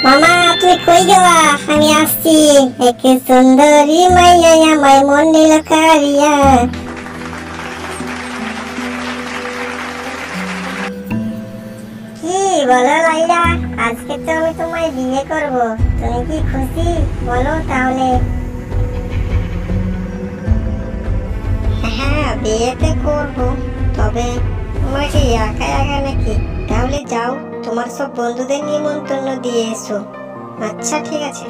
মামা তুই কই গেলা? আমি আসছি। এক সুন্দরী মাইয়া আমায় মন নিল কারিয়া। কি বলো লাইলা, আজকে তো আমি তোমায় বিয়ে করব, তুমি কি খুশি? বলো তাহলে। হ্যাঁ বিয়েতে করব, তবে তোমার কি একা একা নাকি? তাহলে যাও, তোমার সব বন্ধুদের নিমন্ত্রণ দিয়ে এসো। আচ্ছা ঠিক আছে।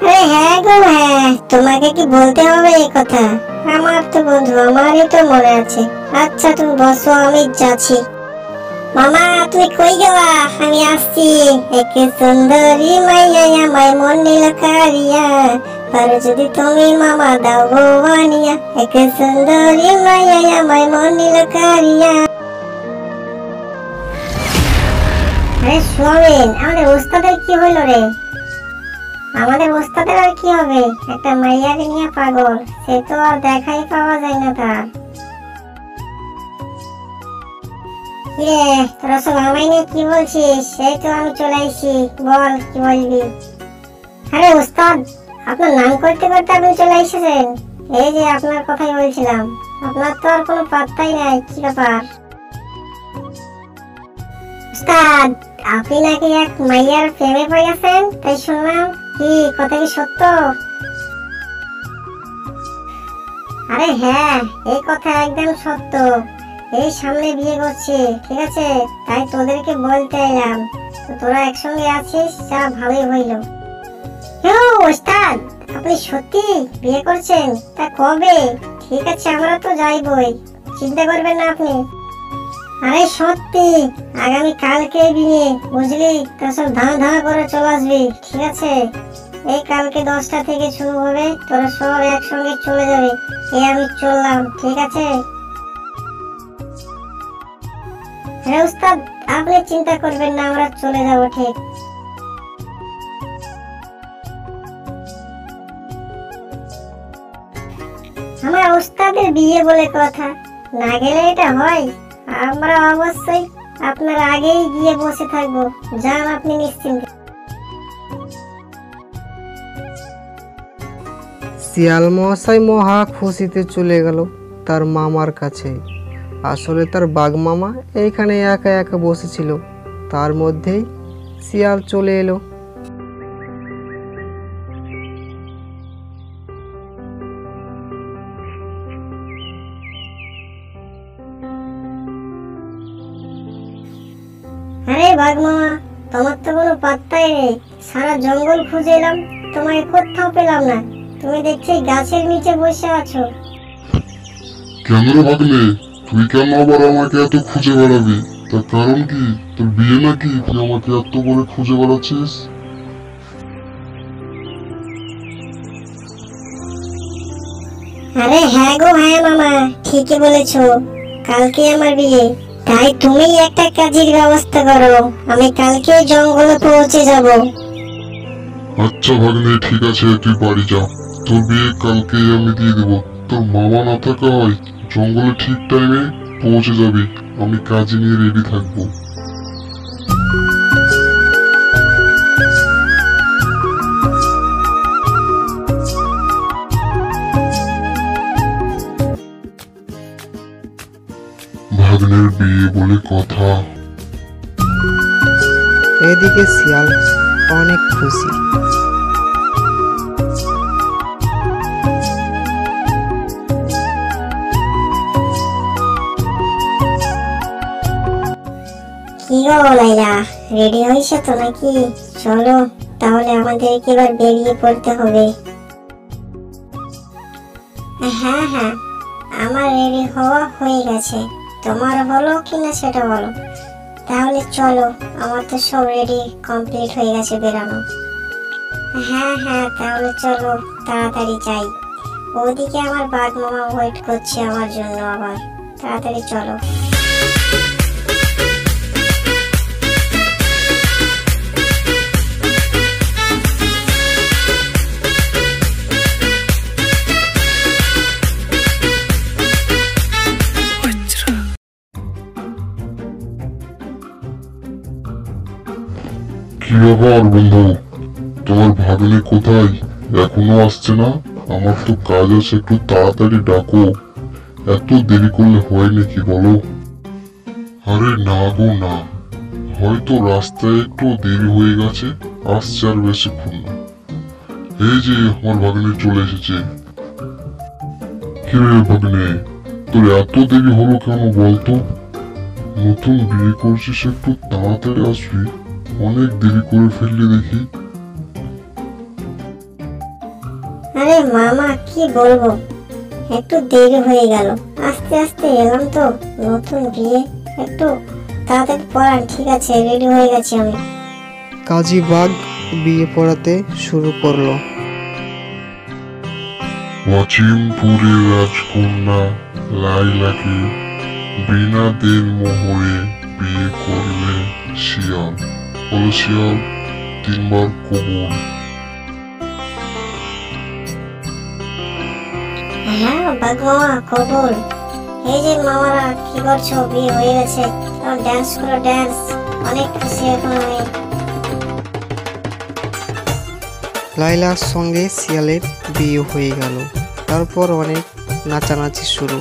আরে হ্যাঁ গো হ্যাঁ, তোমাকে কি বলতে হবে এই কথা? আমার তো বন্ধু, আমারই তো মনে আছে। আচ্ছা তুমি বসো, আমি যাচ্ছি। মামা তুই কই গেলা? আমি আসছি। এক সুন্দরী মাইয়া আমায় মন নিল কারিয়া। আর যদি তুমি মামা দাও গো আনিয়া। এক সুন্দরী মাইয়া আমায় মন নিল কারিয়া। আরে সোমেন, আমাদের ওস্তাদের কি হইল রে? আমাদের ওস্তাদের আর কি হবে, একটা মাইয়াকে নিয়ে পাগল, সে তো আর দেখাই পাওয়া যায় না তার। কিরে তোরা সব আমায় নিয়ে কি বলছিস? সেই তো আমি চলে আইছি, বল কি বলবি? আরে ওস্তাদ, আপনার নাম করতে করতে আপনি চলে এসেছেন। এই যে আপনার কথাই বলছিলাম, আপনার তো আর কোনো পাত্তাই নাই, কি ব্যাপার? ওস্তাদ, আপনি নাকি এক মাইয়ার প্রেমে পড়ে গেছেন, তাই শুনলাম। কি কথা কি সত্য? আরে হ্যাঁ, এই কথা একদম সত্য। এই সামনে বিয়ে করছি, ঠিক আছে, তাই তোদেরকে বলতে এলাম। তো তোরা একসঙ্গে আছিস, যা ভালোই হইল। ওস্তাদ, আপনি সত্যি বিয়ে করছেন? তা কবে? ঠিক আছে, আমরা তো যাইবই, চিন্তা করবেন না আপনি। আরে সত্যি, আগামী কালকে বিয়ে, বুঝলি? তা সব ধাঁ করে চলে আসবি, ঠিক আছে? এই কালকে 10টা থেকে শুরু হবে, তোরা সব একসঙ্গে চলে যাবে। এই আমি চললাম, ঠিক আছে? হ্যাঁ উস্তাদ, আপনি চিন্তা করবেন না, আমরা চলে যাব ঠিক। আমার উস্তাদের বিয়ে বলে কথা, না গেলে এটা হয়? আমরা অবশ্যই আপনার আগেই গিয়ে বসে থাকবো, যান আপনি নিশ্চিন্তে। শিয়াল মহাশয় মহা খুশিতে চলে গেল তার মামার কাছে। আসলে তার বাঘ মামা এইখানে একা একা বসেছিল, তার মধ্যেই শিয়াল চলে এলো। আরে বাঘ মামা, তোমার তো কোনো পাত্তাই নেই। সারা জঙ্গল খুঁজে এলাম, তোমায় কোথাও পেলাম না। তুমি দেখছি গাছের নিচে বসে আছো। কেন রে ভাগলে, তুই কেন আবার আমাকে এত খুঁজে বেড়াবি? তার কারণ কি? তোর বিয়ে নাকি তুই আমাকে এত করে খুঁজে বেড়াচ্ছিস? আরে হ্যাঁ গো হ্যাঁ মামা, ঠিকই বলেছো, কালকে আমার বিয়ে। তাই তুমি একটা কাজের ব্যবস্থা করো, আমি কালকে জঙ্গলে পৌঁছে যাব। আচ্ছা ভাগ্নে, ঠিক আছে, তুই বাড়ি যা, তোর বিয়ে কালকে আমি দিয়ে দেবো। তোর মামা না থাকা হয়, জঙ্গলে ঠিক টাইমে পৌঁছে যাবি, আমি কাজে নিয়ে রেডি থাকবো। ভাগ্নের বিয়ে বলে কথা। এদিকে শিয়াল অনেক খুশি। কি গো লাইলা, রেডি হয়েছে তো নাকি? চলো তাহলে আমাদেরকে এবার বেরিয়ে পড়তে হবে। হ্যাঁ হ্যাঁ, আমার রেডি হওয়া হয়ে গেছে, তোমার হলো কিনা সেটা বলো। তাহলে চলো, আমার তো সব রেডি কমপ্লিট হয়ে গেছে বেরানো। হ্যাঁ হ্যাঁ, তাহলে চলো তাড়াতাড়ি যাই, ওদিকে আমার বাঘ মামা ওয়েট করছে আমার জন্য। আবার তাড়াতাড়ি চলো। কি ব্যাপার বন্ধু, তোমার ভাগ্নে কোথায়? এখনো আসছে না? আমার তো কাজ আছে, একটু তাড়াতাড়ি ডাকো। এত দেরি করলে হয় নাকি বলো? আরে না গো না, হয়তো রাস্তায় একটু দেরি হয়ে গেছে, আসছে আর বেশিক্ষণ না। এই যে আমার ভাগ্নে চলে এসেছে। কি রে ভাগ্নে, তোর এত দেরি হলো কেন বলতো? নতুন বিয়ে করছিস, একটু তাড়াতাড়ি আসবি, অনেক দেরি করে ফেললি দেখি। আরে মামা কি বলবো, একটু দেরি হয়ে গেল, আস্তে আস্তে এলাম তো, নতুন বিয়ে, একটু তাড়াতাড়ি পড়ান। ঠিক আছে, রেডি হয়ে গেছি আমি। কাজী বাঘ বিয়ে পড়াতে শুরু করলো। অচিমপুরের রাজকন্যা লাইলাকে বিনা দেন মোহরে বিয়ে করবে শিয়াল। বলো শিয়াল, 3 বার কবুল। হ্যাঁ বাঘ মামা, কবুল। এই যে মামারা কি করছো, বিয়ে হয়ে গেছে, ড্যান্স করো ড্যান্স, অনেক খুশি এখন আমি। লাইলার সঙ্গে শিয়ালের বিয়ে হয়ে গেল। তারপর অনেক নাচানাচি শুরু।